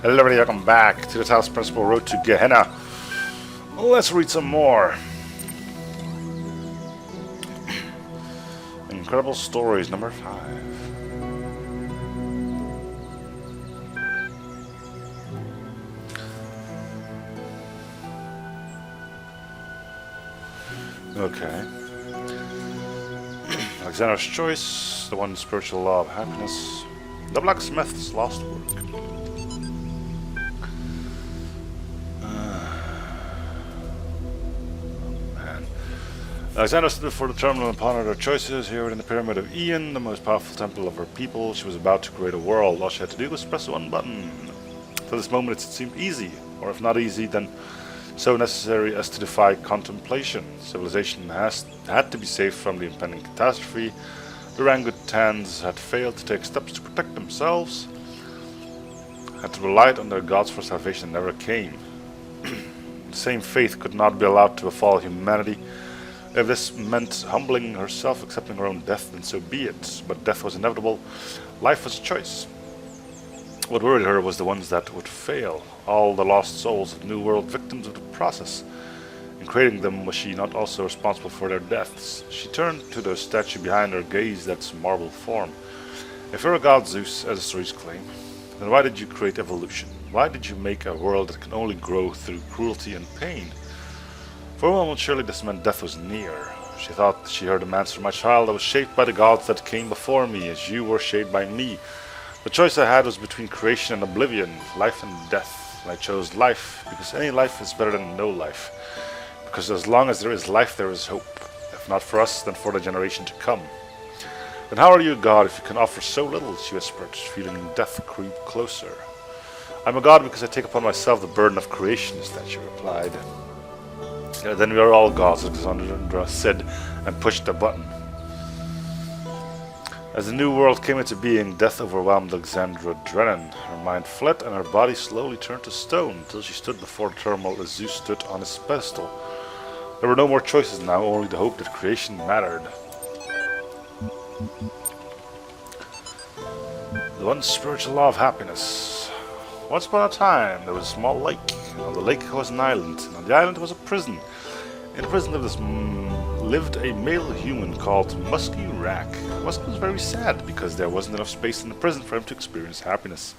Hello everybody, welcome back to the Talos Principle Road to Gehenna. Let's read some more. Incredible Stories, number 5. Okay. Alexander's Choice, the one spiritual law of happiness, the blacksmith's lost work. Alexander stood before the terminal and pondered her choices. Here in the Pyramid of Ian, the most powerful temple of her people, she was about to create a world. All she had to do was press one button. To this moment it seemed easy, or if not easy, then so necessary as to defy contemplation. Civilization had to be saved from the impending catastrophe. The orangutans had failed to take steps to protect themselves, had relied on their gods for salvation and never came. The same fate could not be allowed to befall humanity. If this meant humbling herself, accepting her own death, then so be it. But death was inevitable. Life was a choice. What worried her was the ones that would fail. All the lost souls of the New World, victims of the process. In creating them, was she not also responsible for their deaths? She turned to the statue behind her, gazed at its marble form. If you're a god, Zeus, as the stories claim, then why did you create evolution? Why did you make a world that can only grow through cruelty and pain? For a moment, surely this meant death was near. She thought she heard him answer, "My child, I was shaped by the gods that came before me, as you were shaped by me. The choice I had was between creation and oblivion, life and death. And I chose life, because any life is better than no life. Because as long as there is life, there is hope. If not for us, then for the generation to come." "Then how are you a god if you can offer so little?" she whispered, feeling death creep closer. "I'm a god because I take upon myself the burden of creation," the statue replied. "Then we are all gods," Alexandra said, and pushed the button. As the new world came into being, death overwhelmed Alexandra Drennan. Her mind fled and her body slowly turned to stone, until she stood before the terminal as Zeus stood on his pedestal. There were no more choices now, only the hope that creation mattered. The one spiritual law of happiness. Once upon a time, there was a small lake. On the lake was an island, and on the island was a prison. In the prison lived a male human called Musky Rack. Musky was very sad because there wasn't enough space in the prison for him to experience happiness.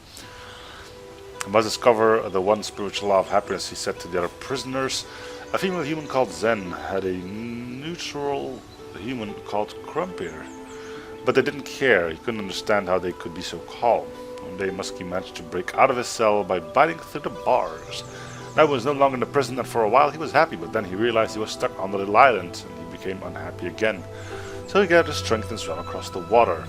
"I must discover the one spiritual law of happiness," he said to the other prisoners. A female human called Zen had a neutral human called Crumpier, but they didn't care. He couldn't understand how they could be so calm. One day Musky managed to break out of his cell by biting through the bars. Now he was no longer in the prison, and for a while he was happy, but then he realized he was stuck on the little island, and he became unhappy again. So he gathered his strength and swam across the water.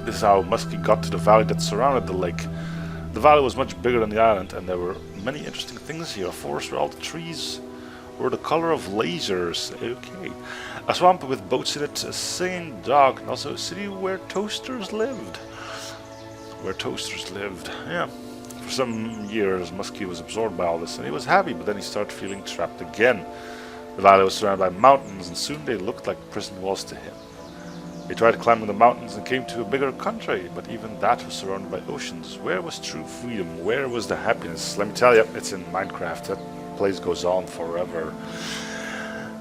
This is how Musky got to the valley that surrounded the lake. The valley was much bigger than the island, and there were many interesting things here. A forest where all the trees were the color of lasers. Okay. A swamp with boats in it, a singing dog, and also a city where toasters lived. Yeah. For some years, Musky was absorbed by all this, and he was happy, but then he started feeling trapped again. The valley was surrounded by mountains, and soon they looked like prison walls to him. He tried climbing the mountains and came to a bigger country, but even that was surrounded by oceans. Where was true freedom? Where was the happiness? Let me tell you, it's in Minecraft. That place goes on forever.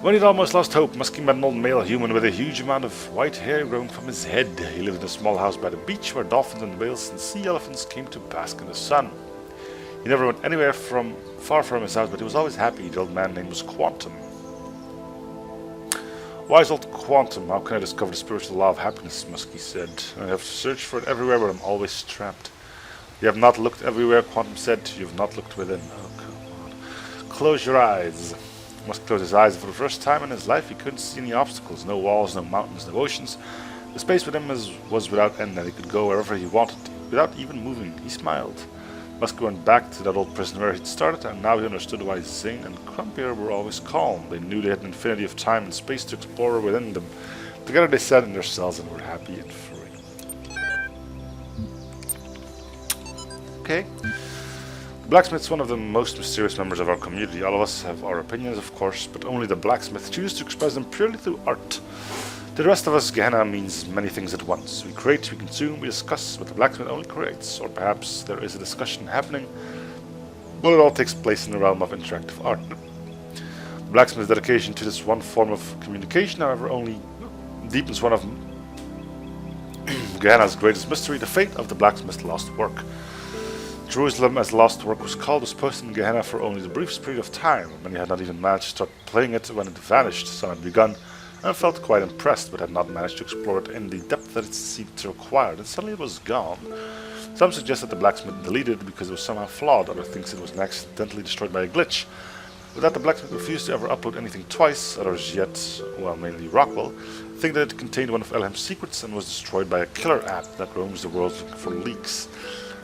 When he'd almost lost hope, Musky met an old male human with a huge amount of white hair growing from his head. He lived in a small house by the beach where dolphins and whales and sea elephants came to bask in the sun. He never went anywhere far from his house, but he was always happy. The old man's name was Quantum. "Wise old Quantum, how can I discover the spiritual law of happiness?" Musky said. "I have searched for it everywhere, but I'm always trapped." "You have not looked everywhere," Quantum said. "You have not looked within." "Oh, come on. Close your eyes." Musky closed his eyes. For the first time in his life, he couldn't see any obstacles. No walls, no mountains, no oceans. The space within him was without end, and he could go wherever he wanted, without even moving. He smiled. Musky went back to that old prison where he'd started, and now he understood why Zing and Crumpier were always calm. They knew they had an infinity of time and space to explore within them. Together they sat in their cells and were happy and free. Okay. The blacksmith's one of the most mysterious members of our community. All of us have our opinions, of course, but only the blacksmith chooses to express them purely through art. To the rest of us, Gehenna means many things at once. We create, we consume, we discuss, but the blacksmith only creates. Or perhaps there is a discussion happening, but it all takes place in the realm of interactive art. The blacksmith's dedication to this one form of communication, however, only deepens one of Gehenna's greatest mystery, the fate of the blacksmith's lost work. Jerusalem, as lost work was called, was posted in Gehenna for only the briefest period of time. Many had not even managed to start playing it when it vanished. Some had begun and felt quite impressed, but had not managed to explore it in the depth that it seemed to require. And suddenly it was gone. Some suggest that the blacksmith deleted it because it was somehow flawed. Others think it was accidentally destroyed by a glitch. With that, the blacksmith refused to ever upload anything twice. Others yet, well, mainly Rockwell, think that it contained one of Elham's secrets and was destroyed by a killer app that roams the world looking for leaks.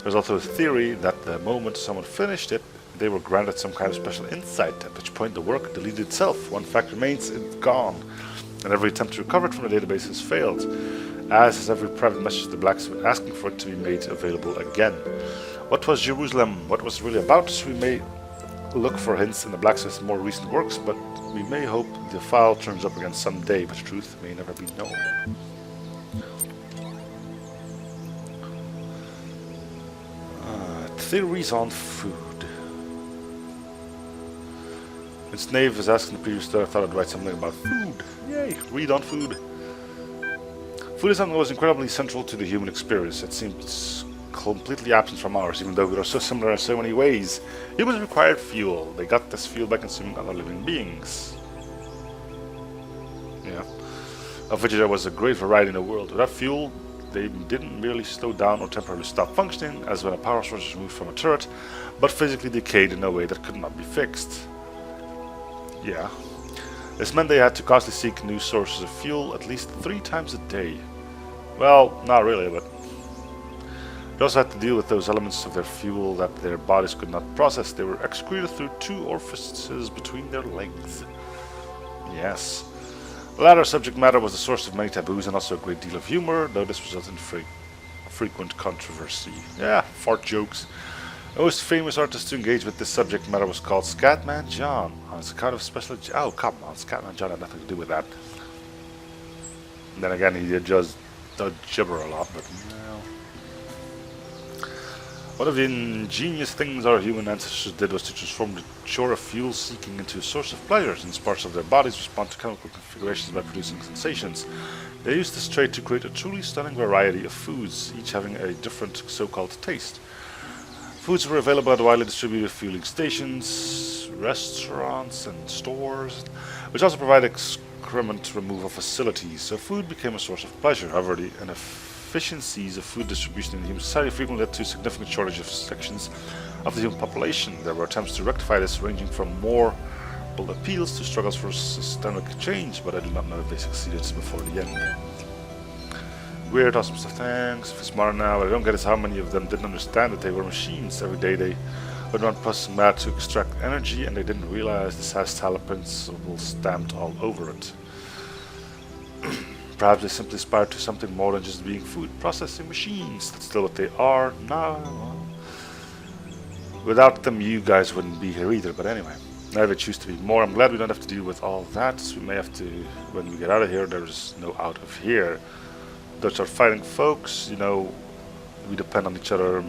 There's also a theory that the moment someone finished it, they were granted some kind of special insight, at which point the work deleted itself. One fact remains, it's gone, and every attempt to recover it from the database has failed, as is every private message to the blacksmith asking for it to be made available again. What was Jerusalem? What was it really about? We may look for hints in the blacksmith's more recent works, but we may hope the file turns up again someday, but the truth may never be known. Theories on food. Its Knave is asking the previous story. I thought I'd write something about food. Yay! Read on food. Food is something that was incredibly central to the human experience. It seems completely absent from ours, even though we are so similar in so many ways. Humans required fuel. They got this fuel by consuming other living beings. Yeah. Of which there was a great variety in the world. Without fuel, they didn't merely slow down or temporarily stop functioning, as when a power source is removed from a turret, but physically decayed in a way that could not be fixed. Yeah. This meant they had to constantly seek new sources of fuel at least 3 times a day. Well, not really, but they also had to deal with those elements of their fuel that their bodies could not process. They were excreted through 2 orifices between their legs. Yes. The latter subject matter was the source of many taboos and also a great deal of humor, though this resulted in frequent controversy. Yeah, fart jokes. The most famous artist to engage with this subject matter was called Scatman John. On his account of special... Oh, come on, Scatman John had nothing to do with that. And then again, he does gibber a lot, but... One of the ingenious things our human ancestors did was to transform the chore of fuel seeking into a source of pleasure, since parts of their bodies respond to chemical configurations by producing sensations. They used this trait to create a truly stunning variety of foods, each having a different so-called taste. Foods were available at widely distributed fueling stations, restaurants, and stores, which also provided excrement removal facilities, so food became a source of pleasure. However, the inefficiencies of food distribution in human society frequently led to significant shortage of sections of the human population. There were attempts to rectify this, ranging from moral appeals to struggles for systemic change, but I do not know if they succeeded before the end. Weird, awesome stuff, thanks. If it's modern now, what I don't get is how many of them didn't understand that they were machines. Every day they would run processing mad to extract energy, and they didn't realize this has Talos Principle stamped all over it. Perhaps they simply aspired to something more than just being food processing machines. That's still what they are. No. Without them, you guys wouldn't be here either. But anyway, now they choose to be more. I'm glad we don't have to deal with all that. We may have to, when we get out of here, there's no out of here. Dutch are fighting folks, you know, we depend on each other.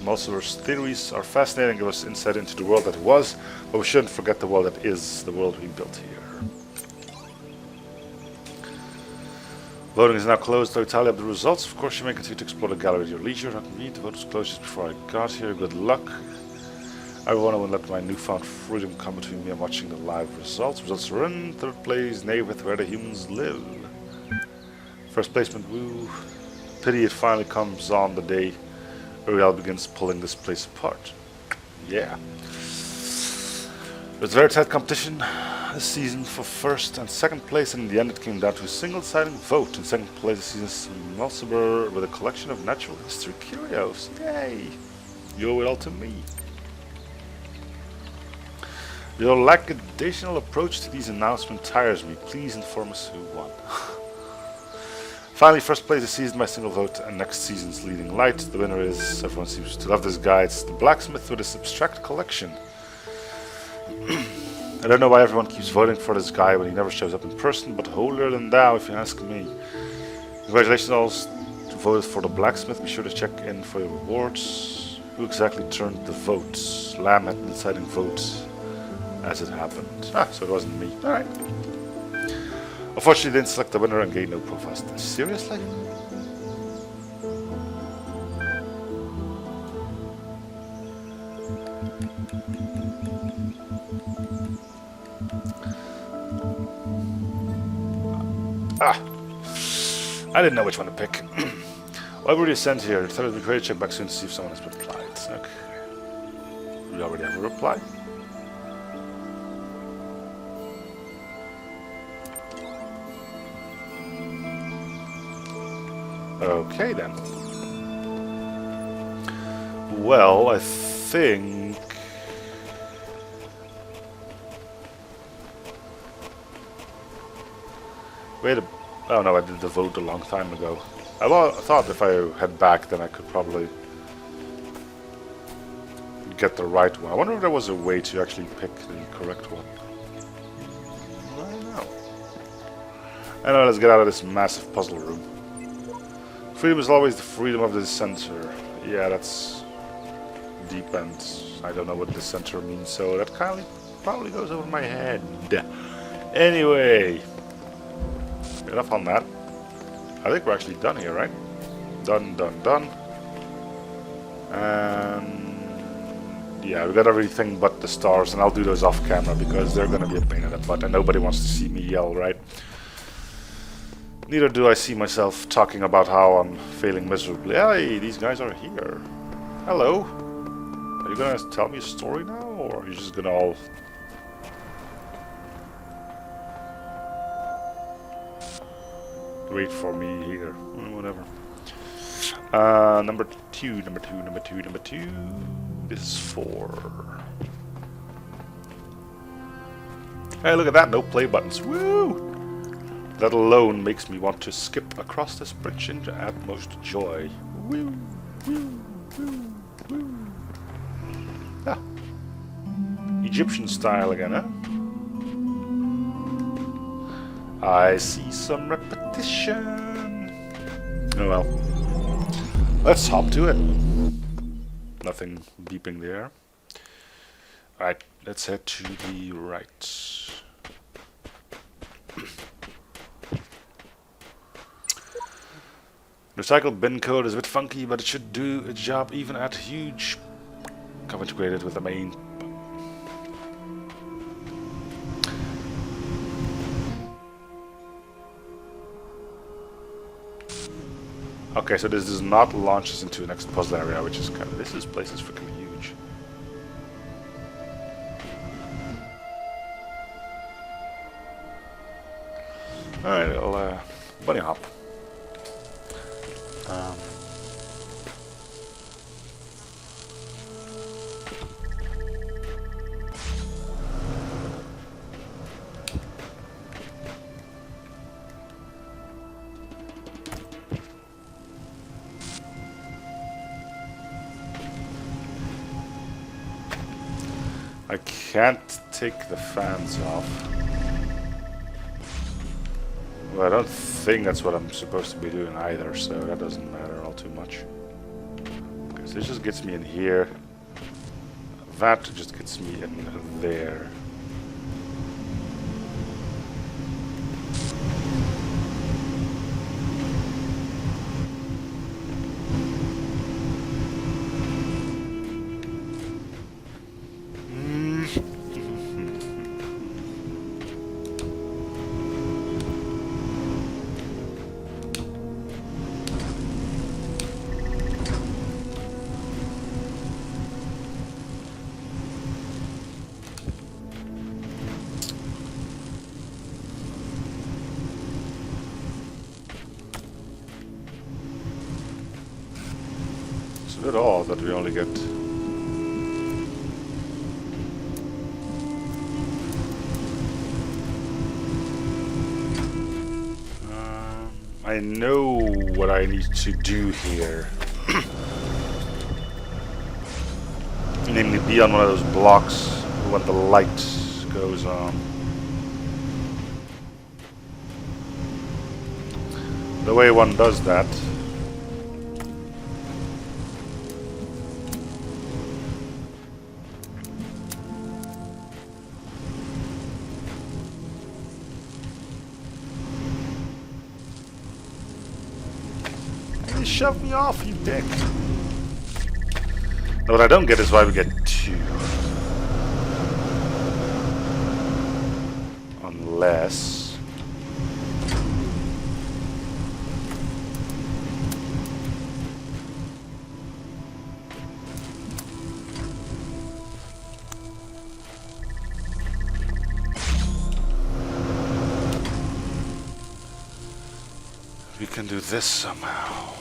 Most of our theories are fascinating, give us insight into the world that was, but we shouldn't forget the world that is, the world we built here. Voting is now closed. I'll tally up the results. Of course, you may continue to explore the gallery at your leisure. Not me, the vote was closed just before I got here. Good luck. Everyone will let my newfound freedom come between me and watching the live results. Results are in. 3rd place, Navith, where the humans live. First placement, woo. Pity it finally comes on the day Uriel begins pulling this place apart. Yeah. It was a very tight competition this season for 1st and 2nd place, and in the end it came down to a single-sided vote. In 2nd place this season, Melseber with a collection of natural history curios. Yay! You owe it all to me. Your lackadaisical approach to these announcements tires me. Please inform us who won. Finally, 1st place this season by single vote, and next season's leading light. The winner is, everyone seems to love this guy, it's the blacksmith with his abstract collection. I don't know why everyone keeps voting for this guy when he never shows up in person, but holier than thou, if you ask me. Congratulations all who voted for the blacksmith. Be sure to check in for your rewards. Who exactly turned the votes? Lamb had the deciding votes as it happened. Ah, so it wasn't me. Alright. Unfortunately, didn't select the winner and gained no profile stats. Seriously? Ah! I didn't know which one to pick. Why were you sent here? Thought it would be great to check back soon to see if someone has replied. Okay. We already have a reply. Okay then. Well, I think... Wait a... Oh no, I did the vote a long time ago. I thought if I head back then I could probably get the right one. I wonder if there was a way to actually pick the correct one. I don't know. Anyway, let's get out of this massive puzzle room. Freedom is always the freedom of the center. Yeah, that's deep and I don't know what the center means, so that kind of probably goes over my head. Anyway, enough on that. I think we're actually done here, right? Done. And yeah, we got everything but the stars, and I'll do those off camera because they're gonna be a pain in the butt and nobody wants to see me yell, right? Neither do I see myself talking about how I'm failing miserably. Hey, these guys are here. Hello. Are you gonna tell me a story now, or are you just gonna all... wait for me here? Whatever. Number two. This is 4. Hey, look at that, no play buttons. Woo! That alone makes me want to skip across this bridge into utmost joy. Woo! Ah. Egyptian style again, huh? I see some repetition. Oh well. Let's hop to it. Nothing beeping there. Alright, let's head to the right. Recycled bin code is a bit funky, but it should do its job even at huge. Come integrated with the main. Okay, so this does not launch us into the next puzzle area, which is kind of... This place is freaking huge. Alright, I'll bunny hop. I can't take the fans off. Well, I don't think that's what I'm supposed to be doing either, so that doesn't matter all too much. Because this just gets me in here. That just gets me in there. It's a bit odd that we only get... I know what I need to do here. Namely be on one of those blocks when the light goes on. The way one does that you shove me off, you dick. Now, what I don't get is why we get 2. Unless... we can do this somehow.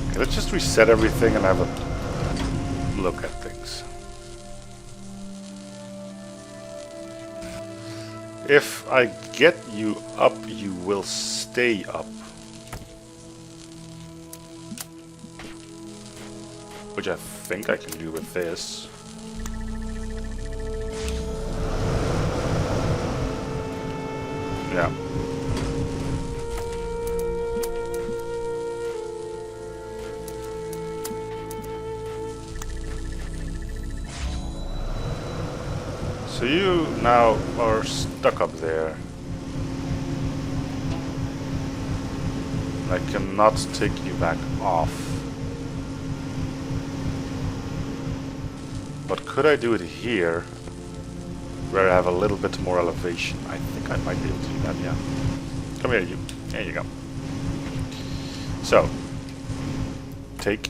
Okay, let's just reset everything and have a look at things. If I get you up, you will stay up. Which I think I can do with this. Yeah. So you now are stuck up there. I cannot take you back off. But could I do it here, where I have a little bit more elevation? I think I might be able to do that, yeah. Come here, you. There you go. So, take,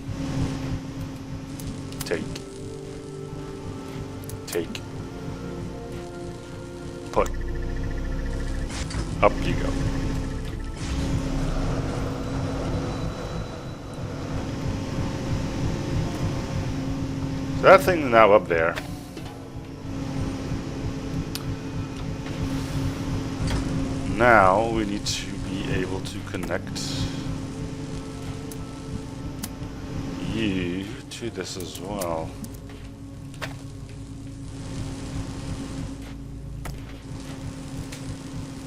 put, up you go. So that thing is now up there. Now we need to be able to connect you to this as well.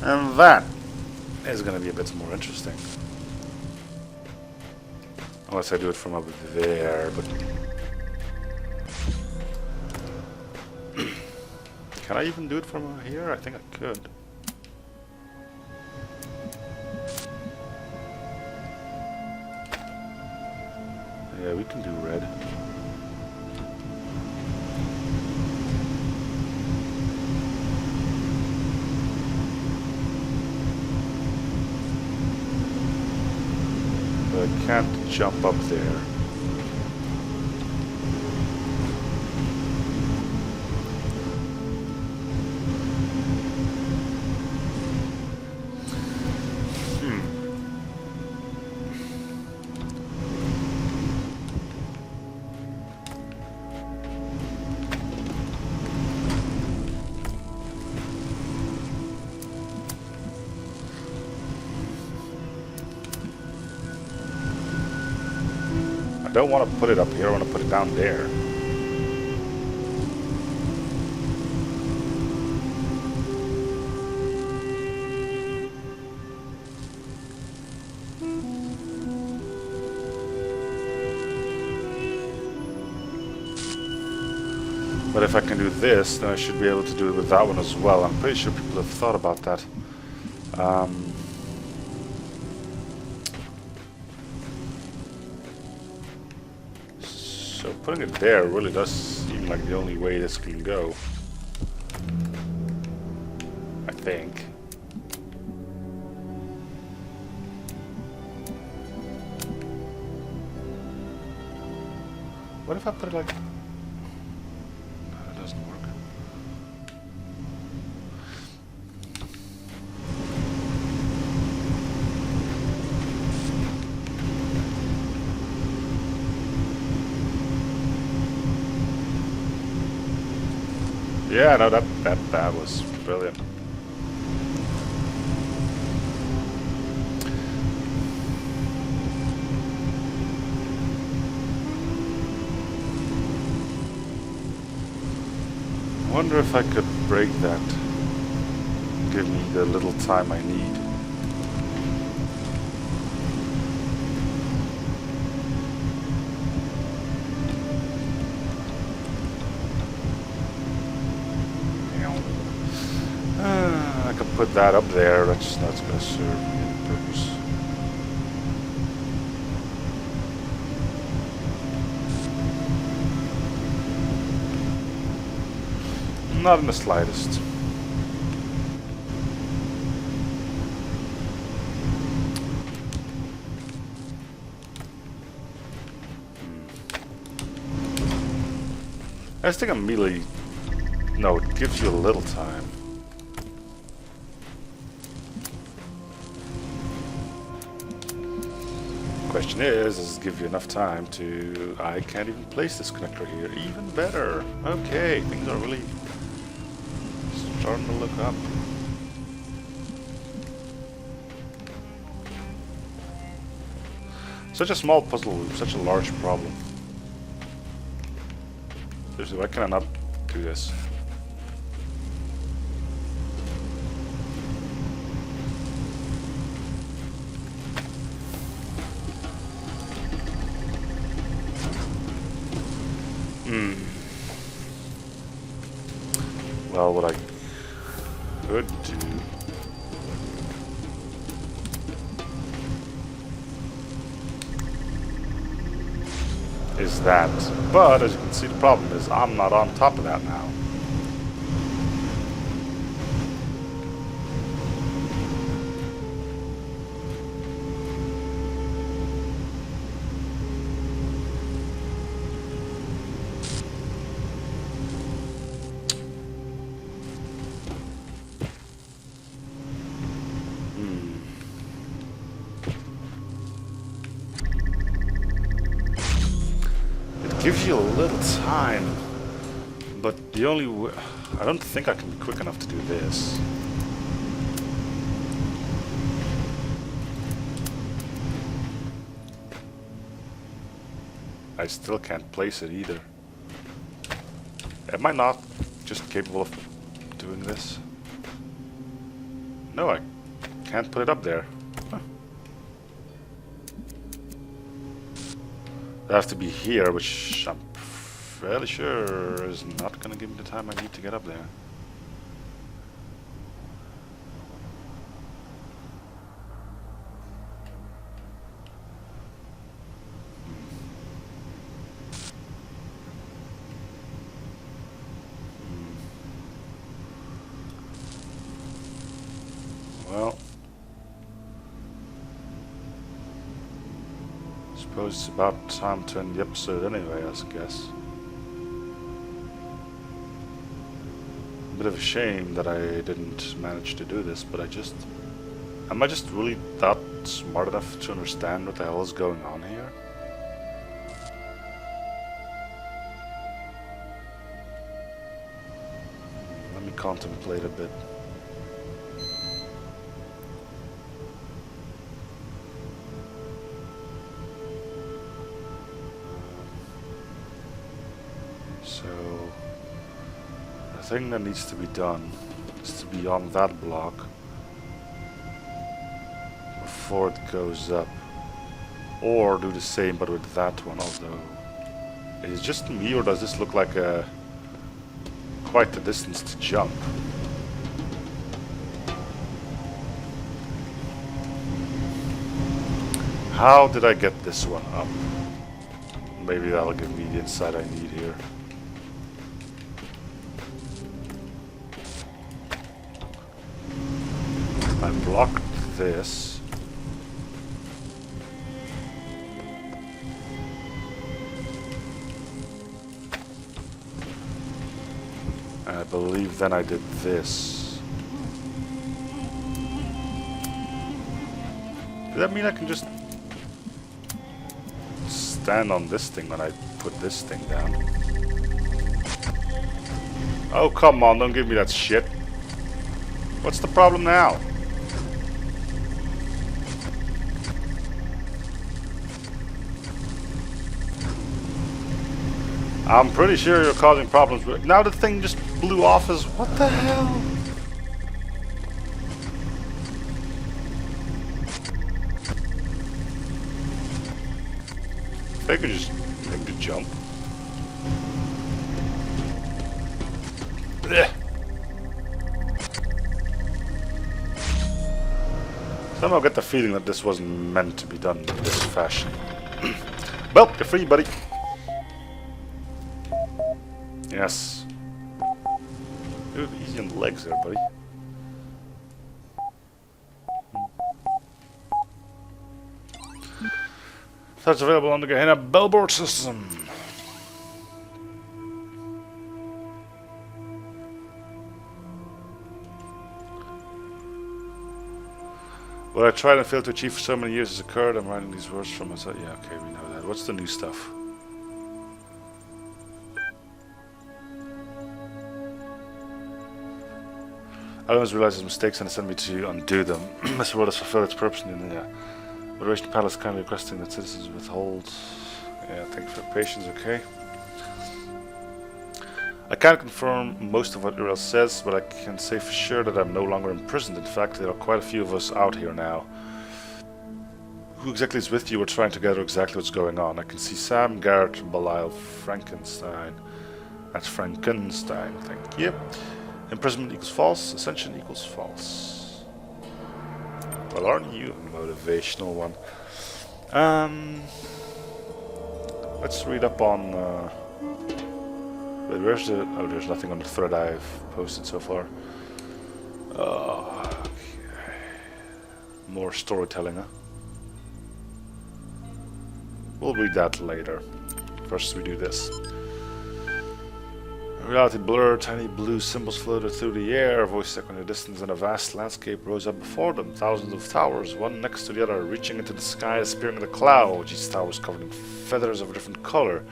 And that is going to be a bit more interesting. Unless I do it from up there, but... Can I even do it from here? I think I could. Yeah, we can do red. But I can't jump up there. I don't want to put it up here, I want to put it down there. But if I can do this, then I should be able to do it with that one as well. I'm pretty sure people have thought about that. So putting it there really does seem like the only way this can go. I think. What if I put it like... No, that doesn't work. Yeah, no, that was Brilliant. I wonder if I could break that. Give me the little time I need. I could put that up there, that's just not going to serve me any purpose. Not in the slightest. I just think immediately... No, it gives you a little time. Question is, does it give you enough time to... I can't even place this connector here. Even better. Okay, things are really starting to look up. Such a small puzzle, such a large problem. Seriously, why can I not do this? Well, what I could do is that, but as you can see, the problem is I'm not on top of that now. Gives you a little time, but the only way... I don't think I can be quick enough to do this. I still can't place it either. Am I not just capable of doing this? No, I can't put it up there. Huh. It has to be here, which I'm fairly sure is not going to give me the time I need to get up there. Well, suppose it's about time to end the episode anyway, I guess. A bit of a shame that I didn't manage to do this, but am I just really that smart enough to understand what the hell is going on here? Let me contemplate a bit. So, the thing that needs to be done is to be on that block before it goes up, or do the same but with that one. Although, is it just me, or does this look like quite the distance to jump? How did I get this one up? Maybe that'll give me the insight I need here. I blocked this. And I believe then I did this. Does that mean I can just stand on this thing when I put this thing down? Oh, come on, don't give me that shit. What's the problem now? I'm pretty sure you're causing problems, but now the thing just blew off as... What the hell? They could just make the jump. Blech. Somehow I get the feeling that this wasn't meant to be done in this fashion. Well, you're free, buddy. Yes. Ooh, easy on the legs there, buddy. That's available on the Gehenna bellboard system. What I tried and failed to achieve for so many years has occurred. I'm writing these words from myself. Yeah, okay, we know that. What's the new stuff? I always realize his mistakes and send me to undo them. This world has fulfilled its purpose in the Moderation Panel is kindly requesting that citizens withhold. Yeah, thank you for your patience, okay. I can't confirm most of what Uriel says, but I can say for sure that I'm no longer imprisoned. In fact, there are quite a few of us out here now. Who exactly is with you? We're trying to gather exactly what's going on. I can see Sam, Garrett, Belial, Frankenstein. That's Frankenstein, thank you. Imprisonment equals false, ascension equals false. Well, aren't you a motivational one? Let's read up on... wait, where's the... Oh, there's nothing on the thread I've posted so far. Okay. More storytelling, huh? We'll read that later. First we do this. Reality blurred, tiny blue symbols floated through the air, a voice echoed in the distance, and a vast landscape rose up before them. Thousands of towers, one next to the other, reaching into the sky, disappearing in the clouds. Each tower was covered in feathers of a different color,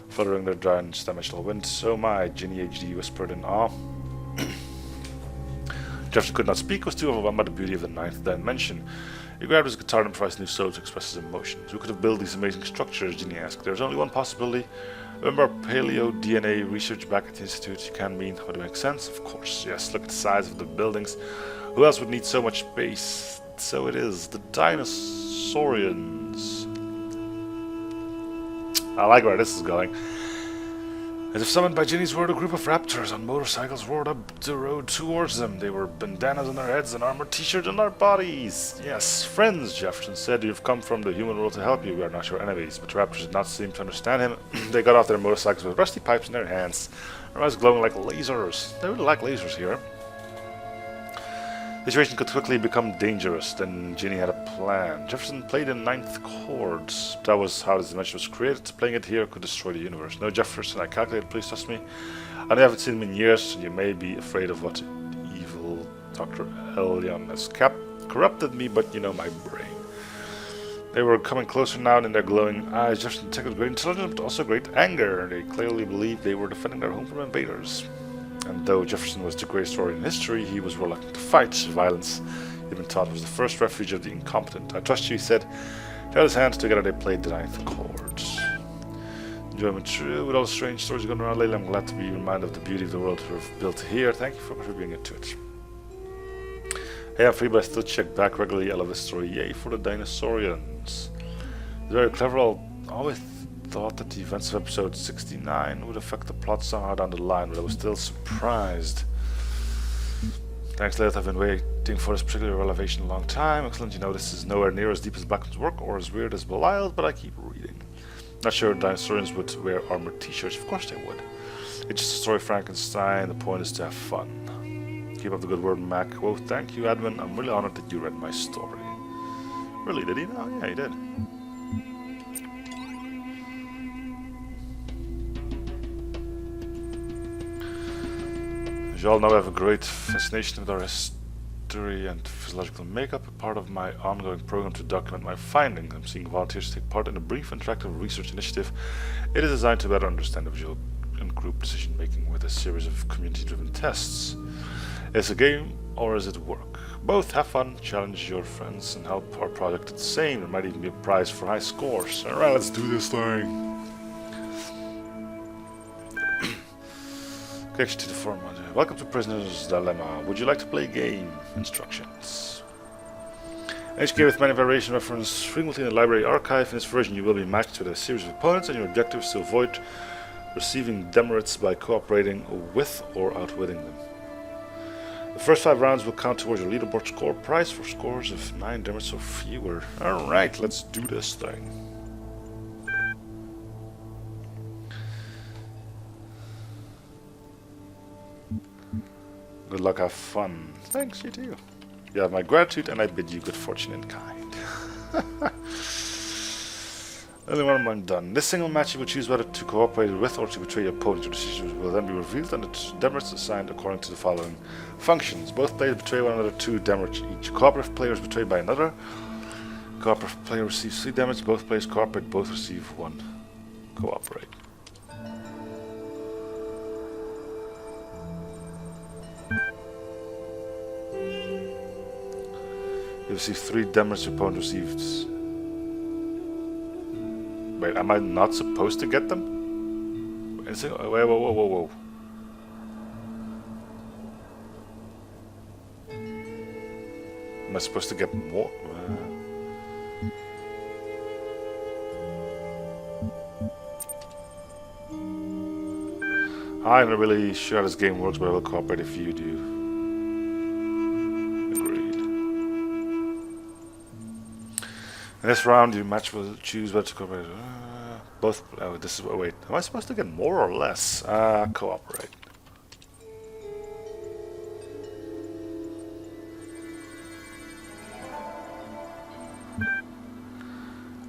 fluttering their dimensional wind. So my, Ginny HD whispered in awe. Jefferson could not speak, was too overwhelmed by the beauty of the ninth dimension. He grabbed his guitar and improvised a new solo to express his emotions. Who could have built these amazing structures, Ginny asked. There's only one possibility. Remember paleo DNA research back at the Institute? You can mean, would it make sense? Of course, yes. Look at the size of the buildings. Who else would need so much space? So it is. The Dinosaurians. I like where this is going. As if summoned by Ginny's word, a group of raptors on motorcycles roared up the road towards them. They wore bandanas on their heads and armored t-shirts on their bodies. Yes, friends, Jefferson said. You've come from the human world to help you. We are not your enemies. But the raptors did not seem to understand him. They got off their motorcycles with rusty pipes in their hands. Their eyes glowing like lasers. They really like lasers here. The situation could quickly become dangerous. Then Ginny had a plan. Jefferson played in ninth chords. That was how this dimension was created. Playing it here could destroy the universe. No, Jefferson, I calculated. Please trust me. I haven't seen him in years, so you may be afraid of what evil Dr. Elion has corrupted me, but you know my brain. They were coming closer now, and in their glowing eyes, Jefferson detected great intelligence, but also great anger. They clearly believed they were defending their home from invaders. And though Jefferson was the greatest warrior in history, he was reluctant to fight. Violence, he'd been taught, was the first refuge of the incompetent. I trust you, he said. They held his hands together, they played the ninth chords. Enjoyment true, with all the strange stories going around lately, I'm glad to be reminded of the beauty of the world we've built here. Thank you for contributing to it. Hey, I'm free, but I still check back regularly. I love this story. Yay for the Dinosaurians. It's very clever. I always thought that the events of episode 69 would affect the plot somehow down the line, but I was still surprised. Thanks, Lilith. I've been waiting for this particular revelation a long time. Excellent. You know, this is nowhere near as deep as Blackman's work or as weird as Belial, but I keep reading. Not sure Dinosaurians would wear armored t-shirts. Of course they would. It's just a story, Frankenstein. The point is to have fun. Keep up the good word, Mac. Whoa, thank you, Admin. I'm really honored that you read my story. Really, did he? Oh, yeah, he did. As you all know, I have a great fascination with our history and physiological makeup. A part of my ongoing program to document my findings. I'm seeing volunteers take part in a brief interactive research initiative. It is designed to better understand individual and group decision making with a series of community-driven tests. Is it a game or is it work? Both. Have fun, challenge your friends, and help our project at the same. There might even be a prize for high scores. Alright, let's do this thing. Connection to the forum. Welcome to Prisoner's Dilemma. Would you like to play a game? Instructions. HK with many variations referenced frequently in the library archive. In this version you will be matched with a series of opponents and your objective is to avoid receiving demerits by cooperating with or outwitting them. The first 5 rounds will count towards your leaderboard score. Prize for scores of 9 demerits or fewer. Alright, let's do this thing. Good luck, have fun. Thanks, you too. You have my gratitude and I bid you good fortune in kind. Only one I'm done. This single match you will choose whether to cooperate with or to betray your opponent. Your decision will then be revealed and the demerits assigned according to the following functions. Both players betray one another 2 demerits each. Cooperative player is betrayed by another. Cooperative player receives 3 demerits. Both players cooperate, both receive 1. Cooperate. You receive 3 demerits, your opponent receives. Wait, am I not supposed to get them? Wait, whoa. Am I supposed to get more? I'm not really sure how this game works, but I will cooperate if you do. In this round, your match will choose whether to cooperate. Both. Oh, this is. Wait, am I supposed to get more or less? Cooperate.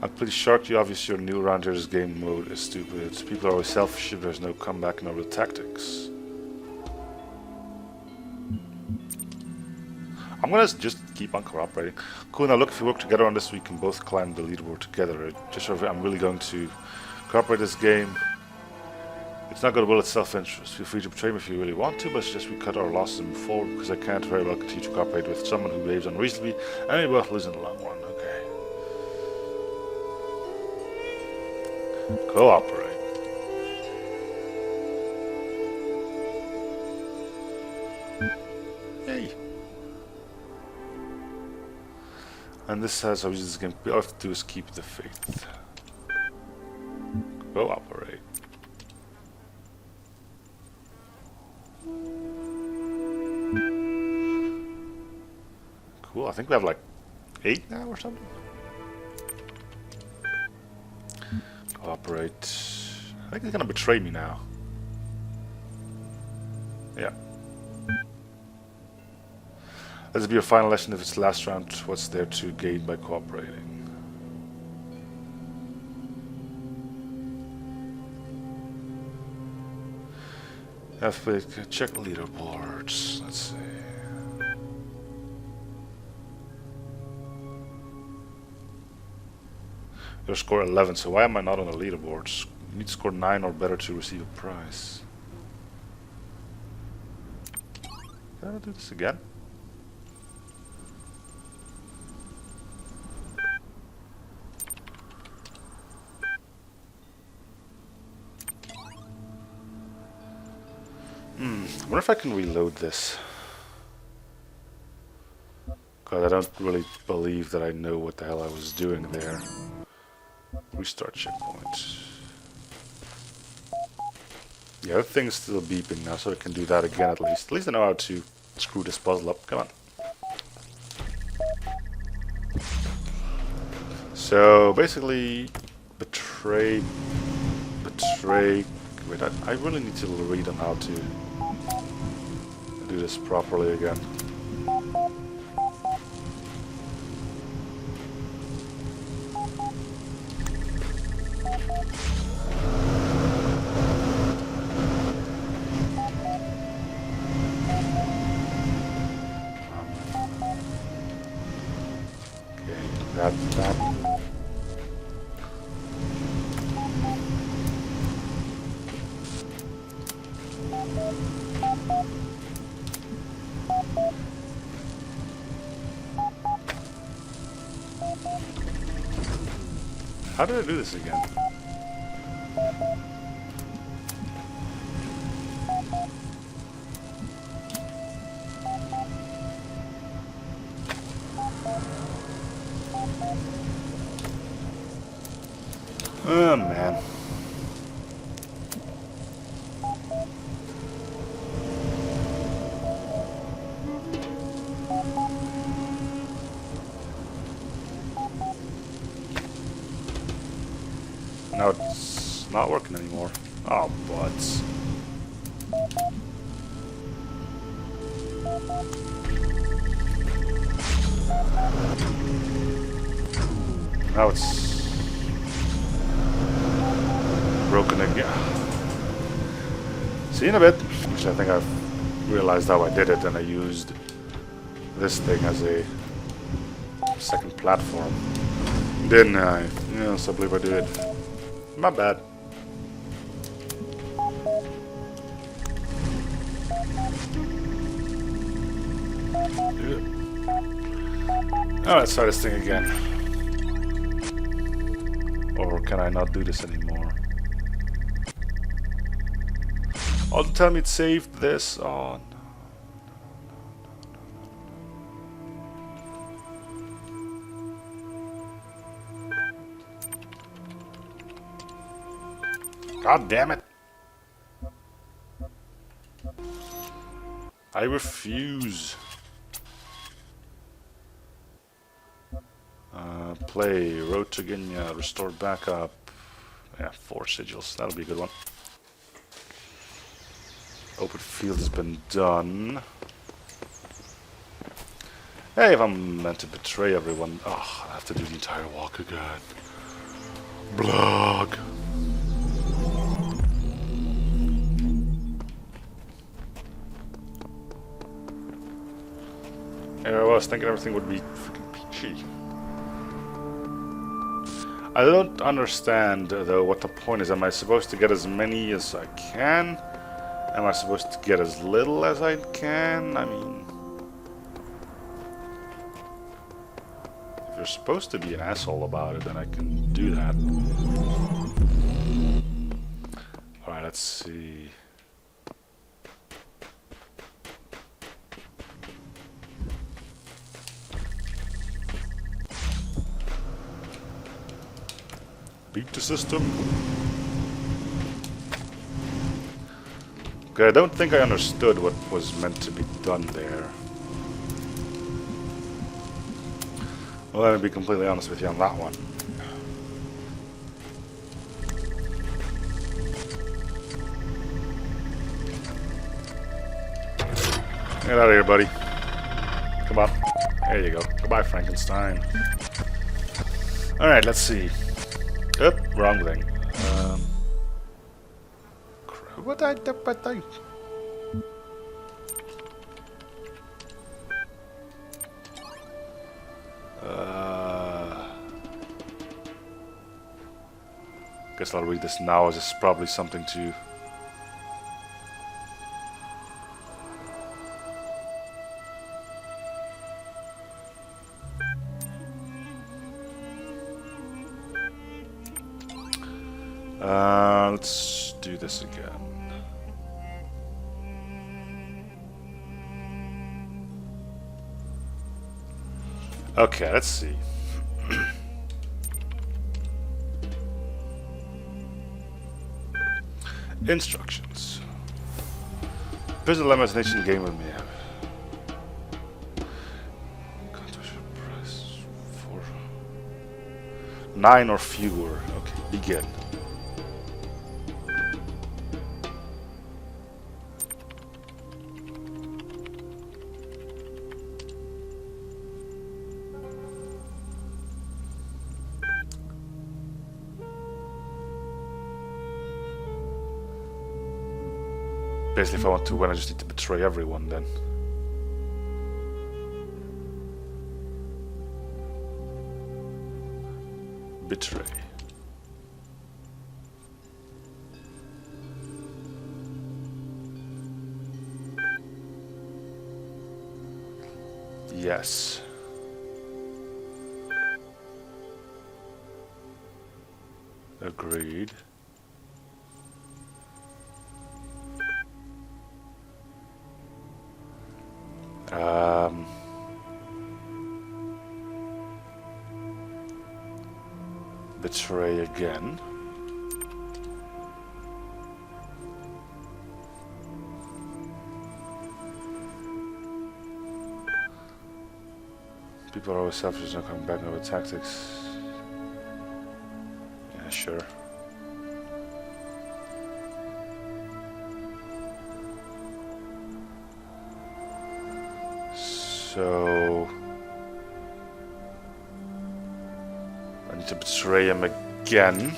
I'm pretty shocked. You obviously your new around here. This game mode is stupid. People are always selfish. There's no comeback, no real tactics. I'm gonna just keep on cooperating. Cool, now look, if we work together on this, we can both climb the leaderboard together. Just so I'm really going to cooperate this game. It's not going to will its self-interest. Feel free to betray me if you really want to, but it's just we cut our losses and move forward because I can't very well continue to cooperate with someone who behaves unreasonably and we both lose in the long run. Okay. Cooperate. Hey. And this says how this game. All I have to do is keep the faith. Cooperate. Cool. I think we have like 8 now or something. Cooperate. I think he's gonna betray me now. Yeah. This will be your final lesson if it's the last round. What's there to gain by cooperating? Check leaderboards. Let's see. Your score 11, so why am I not on the leaderboards? You need to score 9 or better to receive a prize. Can I do this again? I wonder if I can reload this. Because I don't really believe that I know what the hell I was doing there. Restart checkpoint. Yeah, the thing's still beeping now, so I can do that again at least. At least I know how to screw this puzzle up. Come on. So, basically, betray... Wait, I really need to read on how to do this properly again. That. How did I do this again? Oh man. Now it's not working anymore. Oh, butts. Now it's broken again. See you in a bit. Which I think I've realized how I did it, and I used this thing as a second platform. Didn't I? Yes, I believe I did. My bad. Oh, let's try this thing again. Or can I not do this anymore? Oh, tell me it saved this. Oh, no. God damn it. I refuse. Play, Road to Gehenna, restore backup. Yeah, 4 sigils. That'll be a good one. Open field has been done. Hey, if I'm meant to betray everyone. Oh, I have to do the entire walk again. Blog. Here I was thinking everything would be freaking peachy. I don't understand, though, what the point is. Am I supposed to get as many as I can? Am I supposed to get as little as I can? I mean... if you're supposed to be an asshole about it, then I can do that. Alright, let's see... beat the system. Okay, I don't think I understood what was meant to be done there. Well, let me be completely honest with you on that one. Get out of here, buddy. Come on. There you go. Goodbye, Frankenstein. Alright, let's see. Oop, wrong thing. What I do? Guess I'll read this now, as it's probably something to... let's do this again. Okay, let's see. Instructions. Visual imagination game with me. 9 or fewer. Okay, begin. Basically, if I want to win, I just need to betray everyone then. Betray. Yes. Agreed. Betray again. People are always selfish, not coming back with tactics. Yeah, sure. So I need to betray him again.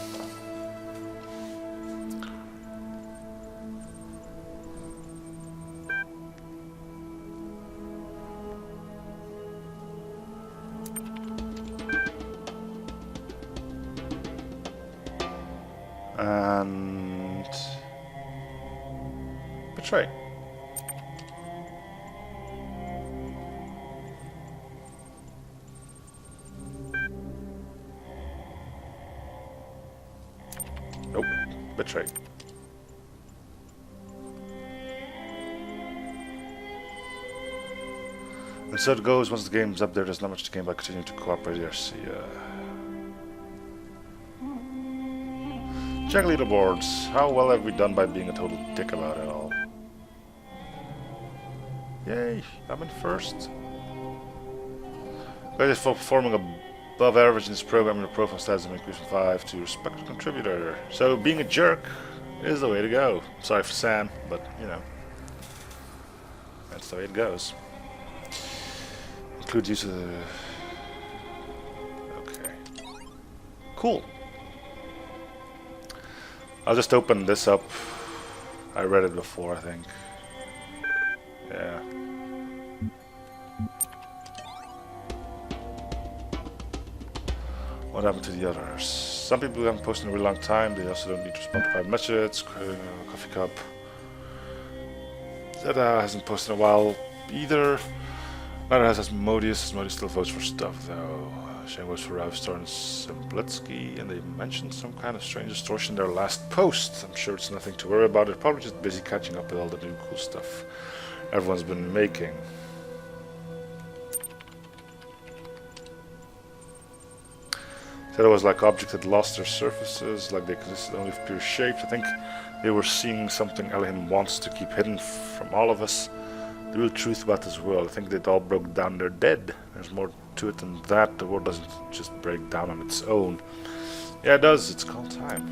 And betray. Nope, betray. And so it goes. Once the game's up there, there's not much to gain by continuing to cooperate. Yes, check leaderboards. How well have we done by being a total dick about it all? Yay, I'm in first. Guys, for performing above average in this program, your profile stats have increased from 5 to respected contributor. So being a jerk is the way to go. Sorry for Sam, but you know, that's the way it goes. Include use of the... Okay. Cool. I'll just open this up. I read it before, I think. Yeah. What happened to the others? Some people haven't posted in a really long time. They also don't need to respond to private messages. Coffee cup. Zeta hasn't posted in a while either. Neither has Modius. Modius still votes for stuff though. Shane votes for Ravstar and Simplitsky, and they mentioned some kind of strange distortion in their last post. I'm sure it's nothing to worry about. They're probably just busy catching up with all the new cool stuff everyone's been making. Said it was like objects that lost their surfaces, like they consisted only of pure shapes. I think they were seeing something Elohim wants to keep hidden from all of us. The real truth about this world. I think they all broke down, they're dead. There's more to it than that. The world doesn't just break down on its own. Yeah, it does. It's called time.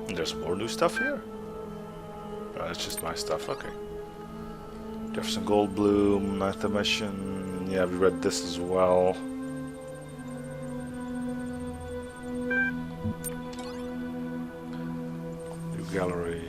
And there's more new stuff here. Oh, it's just my stuff. Okay. Jefferson Goldblum, Ninth Mission. Yeah, we read this as well. New gallery.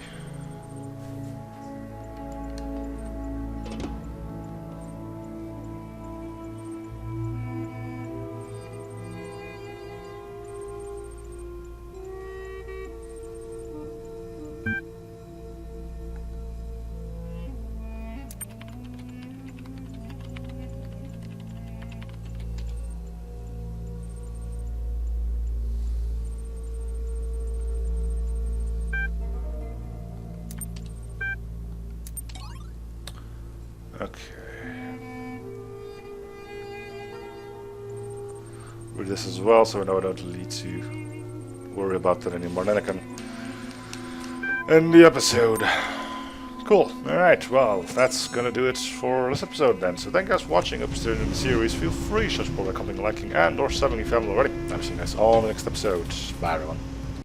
Read this as well, so I know I don't need to worry about that anymore. Then I can end the episode. Cool. Alright, well, that's gonna do it for this episode then. So thank you guys for watching. If you're in the series, feel free to support by commenting, liking, and or subbing if you haven't already. I'll see you guys all in the next episode. Bye everyone.